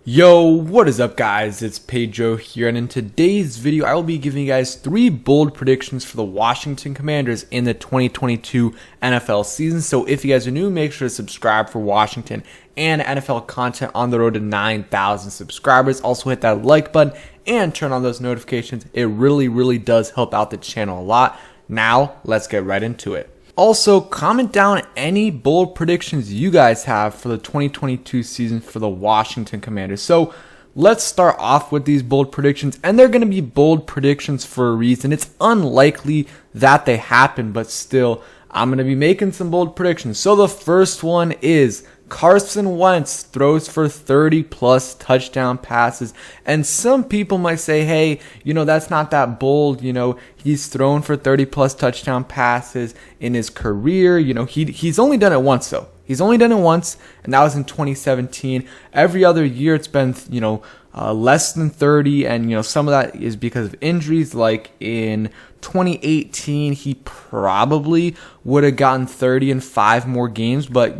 Yo, what is up guys? It's Pedro here, and in today's video I will be giving you guys 3 bold predictions for the Washington Commanders in the 2022 NFL season. So if you guys are new, make sure to subscribe for Washington and NFL content on the road to 9,000 subscribers. Also hit that like button and turn on those notifications. It really does help out the channel a lot. Now, let's get right into it. Also, comment down any bold predictions you guys have for the 2022 season for the Washington Commanders. So let's start off with these bold predictions, and they're going to be bold predictions for a reason. It's unlikely that they happen, but still, I'm going to be making some bold predictions. So the first one is Carson Wentz throws for 30+ touchdown passes. And some people might say, hey, that's not that bold. He's thrown for 30+ touchdown passes in his career. He's only done it once, though. He's only done it once, and that was in 2017. Every other year it's been, less than 30, and, some of that is because of injuries. Like in 2018, he probably would have gotten 30 in 5 more games, but,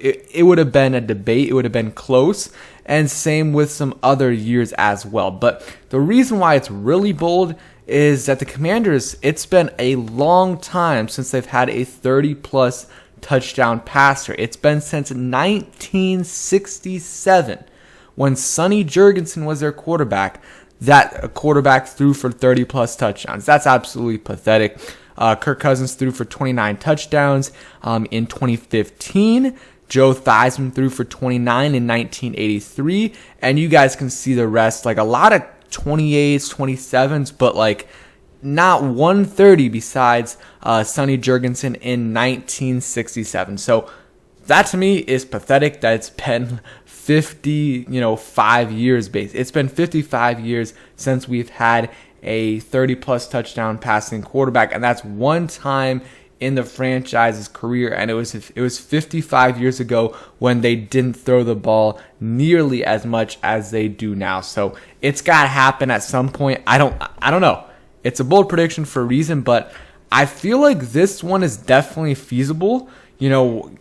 it would have been a debate. It would have been close. And same with some other years as well. But the reason why it's really bold is that the Commanders, it's been a long time since they've had a 30+ touchdown passer. It's been since 1967 when Sonny Jurgensen was their quarterback that a quarterback threw for 30+ touchdowns. That's absolutely pathetic. Kirk Cousins threw for 29 touchdowns in 2015. Joe Theismann threw for 29 in 1983, and you guys can see the rest, like a lot of 28s, 27s, but like not 130 besides Sonny Jurgensen in 1967. So that to me is pathetic that it's been 5 years base. It's been 55 years since we've had a 30+ touchdown passing quarterback, and that's one time in the franchise's career, and it was 55 years ago when they didn't throw the ball nearly as much as they do now. So it's got to happen at some point. I don't know. It's a bold prediction for a reason, but I feel like this one is definitely feasible.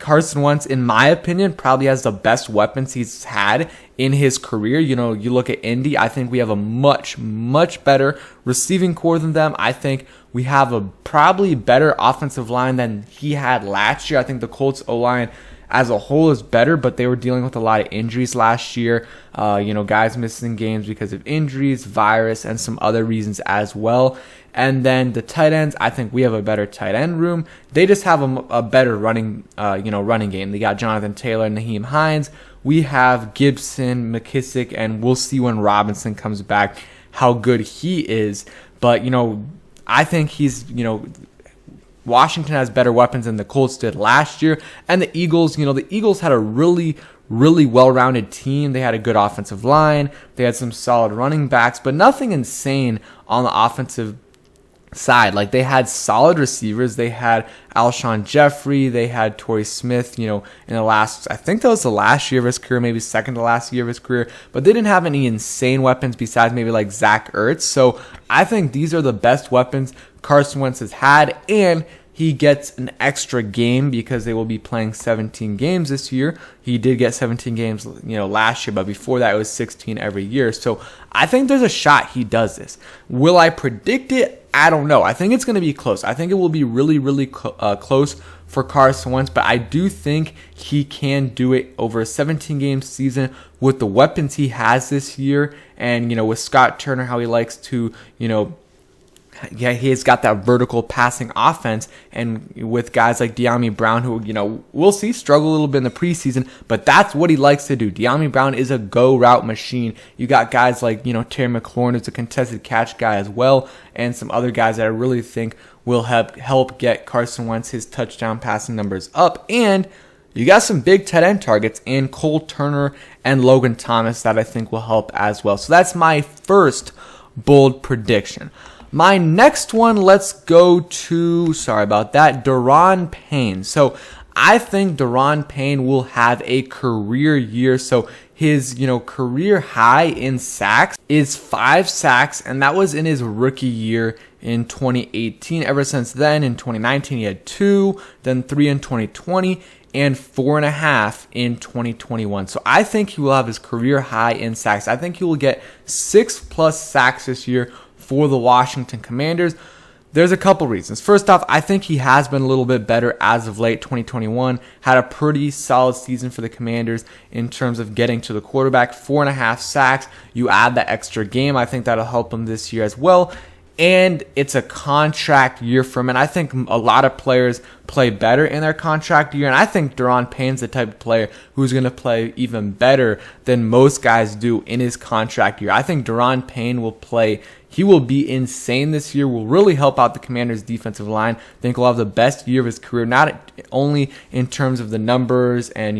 Carson Wentz, in my opinion, probably has the best weapons he's had in his career. You look at Indy, I think we have a much better receiving core than them. I think we have a probably better offensive line than he had last year. I think the Colts O-line as a whole is better, but they were dealing with a lot of injuries last year. Guys missing games because of injuries, virus, and some other reasons as well. And then the tight ends, I think we have a better tight end room. They just have a better running game. They got Jonathan Taylor and Naheem Hines. We have Gibson, McKissick, and we'll see when Robinson comes back how good he is. But, I think Washington has better weapons than the Colts did last year. And the Eagles, the Eagles had a really well-rounded team. They had a good offensive line. They had some solid running backs, but nothing insane on the offensive side. Like, they had solid receivers. They had Alshon Jeffrey. They had Torrey Smith, in the last, I think that was the last year of his career, maybe second to last year of his career. But they didn't have any insane weapons besides maybe like Zach Ertz. So I think these are the best weapons Carson Wentz has had, and he gets an extra game because they will be playing 17 games this year. He did get 17 games, last year, but before that it was 16 every year. So I think there's a shot he does this. Will I predict it? I don't know. I think it's going to be close. I think it will be really close for Carson Wentz, but I do think he can do it over a 17-game season with the weapons he has this year, and with Scott Turner, how he likes to, he's got that vertical passing offense, and with guys like De'Ami Brown, who, we'll see struggle a little bit in the preseason, but that's what he likes to do. De'Ami Brown is a go route machine. You got guys like, Terry McLaurin, who's a contested catch guy as well, and some other guys that I really think will help get Carson Wentz his touchdown passing numbers up. And you got some big tight end targets in Cole Turner and Logan Thomas that I think will help as well. So that's my first bold prediction. My next one, let's go to, Daron Payne. So I think Daron Payne will have a career year. So his, career high in sacks is 5 sacks, and that was in his rookie year in 2018. Ever since then, in 2019, he had 2, then 3 in 2020. and 4.5 in 2021. So I think he will have his career high in sacks. I think he will get 6+ sacks this year for the Washington Commanders. There's a couple reasons. First off, I think he has been a little bit better as of late. 2021 had a pretty solid season for the Commanders in terms of getting to the quarterback. 4.5 sacks. You add that extra game, I think that'll help him this year as well. And it's a contract year for him. And I think a lot of players play better in their contract year. And I think Daron Payne's the type of player who's going to play even better than most guys do in his contract year. I think Daron Payne will play. He will be insane this year, will really help out the Commanders' defensive line. I think he'll have the best year of his career, not only in terms of the numbers and,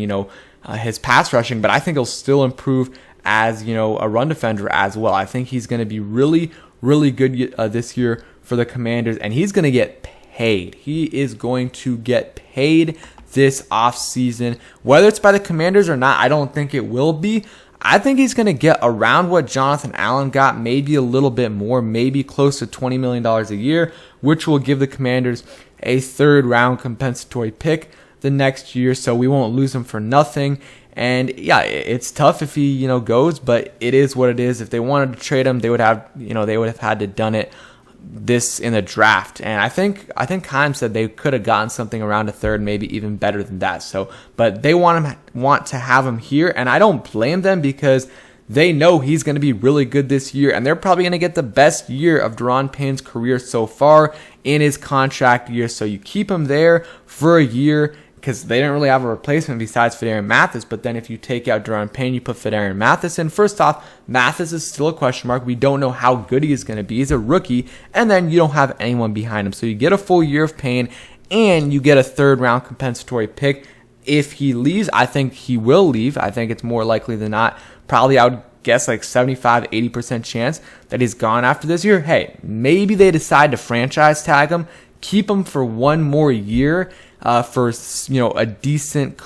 his pass rushing, but I think he'll still improve as, a run defender as well. I think he's going to be really good this year for the Commanders, and he's going to get paid. He is going to get paid this offseason. Whether it's by the Commanders or not, I don't think it will be. I think he's going to get around what Jonathan Allen got, maybe a little bit more, maybe close to $20 million a year, which will give the Commanders a third-round compensatory pick the next year, so we won't lose him for nothing. And yeah, it's tough if he, goes, but it is what it is. If they wanted to trade him, they would have had to done it this in the draft. And I think Keim said they could have gotten something around a third, maybe even better than that. So, but they want to have him here, and I don't blame them because they know he's going to be really good this year, and they're probably going to get the best year of Daron Payne's career so far in his contract year. So you keep him there for a year, because they didn't really have a replacement besides Phidarian Mathis. But then if you take out Daron Payne, you put Phidarian Mathis in. First off, Mathis is still a question mark. We don't know how good he is going to be. He's a rookie. And then you don't have anyone behind him. So you get a full year of Payne, and you get a third-round compensatory pick. If he leaves, I think he will leave. I think it's more likely than not. Probably I would guess like 75-80% chance that he's gone after this year. Hey, maybe they decide to franchise tag him, keep him for one more year, for a decent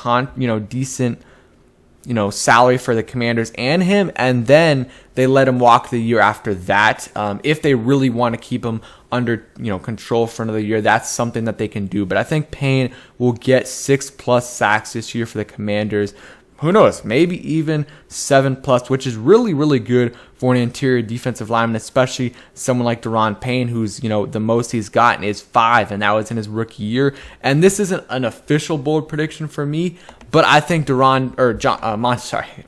salary for the Commanders and him, and then they let him walk the year after that. If they really want to keep him under control for another year, that's something that they can do. But I think Payne will get 6+ sacks this year for the Commanders. Who knows? Maybe even 7+, which is really good for an interior defensive lineman, especially someone like Daron Payne, who's, the most he's gotten is 5, and that was in his rookie year. And this isn't an official bold prediction for me, but I think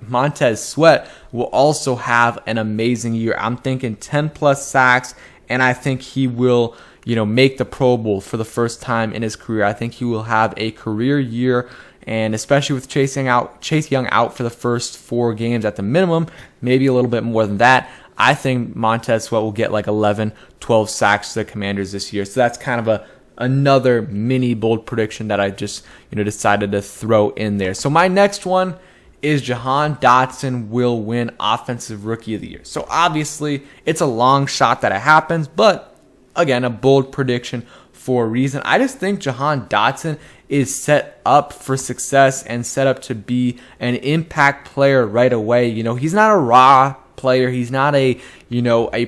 Montez Sweat will also have an amazing year. I'm thinking 10+ sacks, and I think he will, make the Pro Bowl for the first time in his career. I think he will have a career year. And especially with Chase Young out for the first 4 games at the minimum, maybe a little bit more than that, I think Montez Sweat will get like 11, 12 sacks to the Commanders this year. So that's kind of another mini bold prediction that I just decided to throw in there. So my next one is Jahan Dotson will win Offensive Rookie of the Year. So obviously it's a long shot that it happens, but again, a bold prediction for a reason. I just think Jahan Dotson is set up for success and set up to be an impact player right away. He's not a raw player. He's not a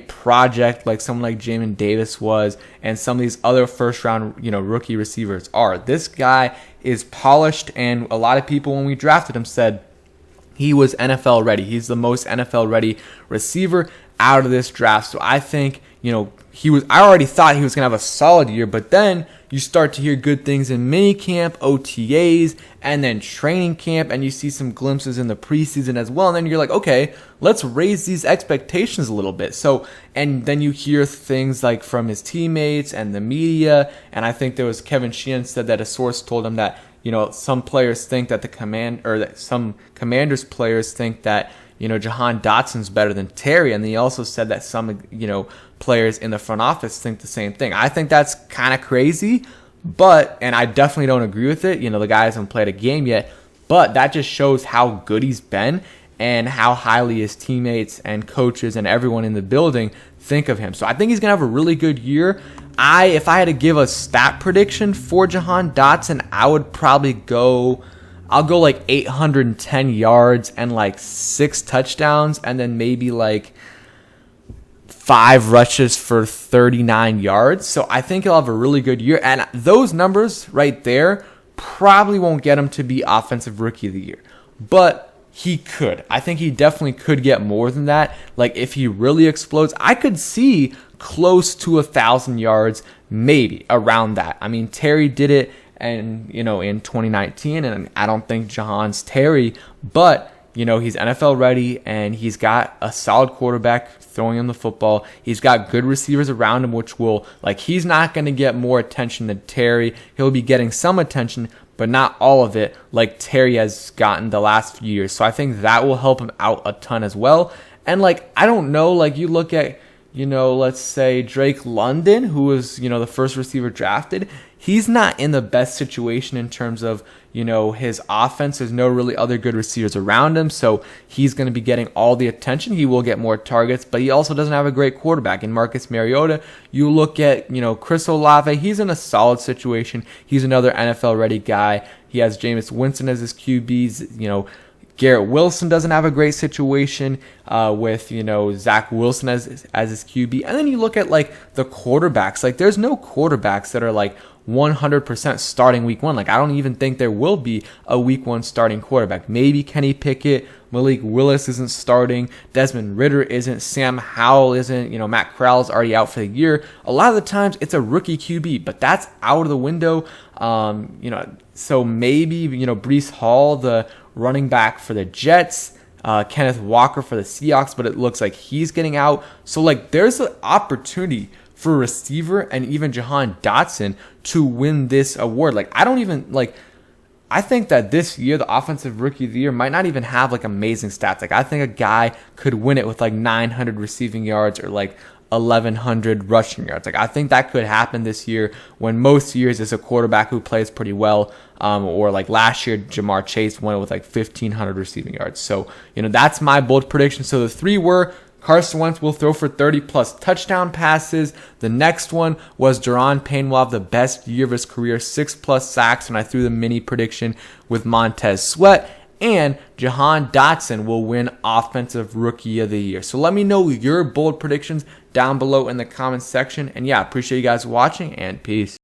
project like someone like Jamin Davis was and some of these other first round, rookie receivers are. This guy is polished, and a lot of people when we drafted him said he was NFL ready. He's the most NFL ready receiver out of this draft. So I think, I already thought he was going to have a solid year, but then you start to hear good things in minicamp, OTAs, and then training camp, and you see some glimpses in the preseason as well. And then you're like, okay, let's raise these expectations a little bit. So, and then you hear things like from his teammates and the media, and I think there was Kevin Sheehan said that a source told him that, some players think that some Commanders players think that, Jahan Dotson's better than Terry, and he also said that some, players in the front office think the same thing. I think that's kind of crazy, and I definitely don't agree with it. The guy hasn't played a game yet, but that just shows how good he's been and how highly his teammates and coaches and everyone in the building think of him. So I think he's going to have a really good year. If I had to give a stat prediction for Jahan Dotson, I would probably I'll go like 810 yards and like 6 touchdowns, and then maybe like 5 rushes for 39 yards. So I think he'll have a really good year. And those numbers right there probably won't get him to be offensive rookie of the year, but he could. I think he definitely could get more than that. Like, if he really explodes, I could see close to 1,000 yards, maybe around that. I mean, Terry did it, and in 2019, and I don't think Jahan's Terry, but he's NFL ready, and he's got a solid quarterback throwing him the football. He's got good receivers around him, which will, he's not going to get more attention than Terry. He'll be getting some attention, but not all of it like Terry has gotten the last few years. So I think that will help him out a ton as well. And I don't know, you look at, let's say Drake London, who was, the first receiver drafted. He's not in the best situation in terms of, his offense. There's no really other good receivers around him, so he's going to be getting all the attention. He will get more targets, but he also doesn't have a great quarterback in Marcus Mariota. You look at, Chris Olave. He's in a solid situation. He's another NFL-ready guy. He has Jameis Winston as his QBs, Garrett Wilson doesn't have a great situation with, Zach Wilson as his QB. And then you look at, the quarterbacks. There's no quarterbacks that are, 100% starting week one. I don't even think there will be a week one starting quarterback. Maybe Kenny Pickett, Malik Willis isn't starting, Desmond Ridder isn't, Sam Howell isn't, Matt Corral's already out for the year. A lot of the times it's a rookie QB, but that's out of the window. So maybe, Breece Hall, the running back for the Jets, Kenneth Walker for the Seahawks, but it looks like he's getting out. So there's an opportunity for a receiver and even Jahan Dotson to win this award. I think that this year, the offensive rookie of the year might not even have amazing stats. I think a guy could win it with 900 receiving yards or 1,100 rushing yards. I think that could happen this year, when most years it's a quarterback who plays pretty well. Or last year, Jamar Chase won it with 1,500 receiving yards. So, that's my bold prediction. So the three were: Carson Wentz will throw for 30+ touchdown passes. The next one was Daron Payne will have the best year of his career, 6+ sacks, and I threw the mini prediction with Montez Sweat. And Jahan Dotson will win Offensive Rookie of the Year. So let me know your bold predictions down below in the comments section. And yeah, appreciate you guys watching, and peace.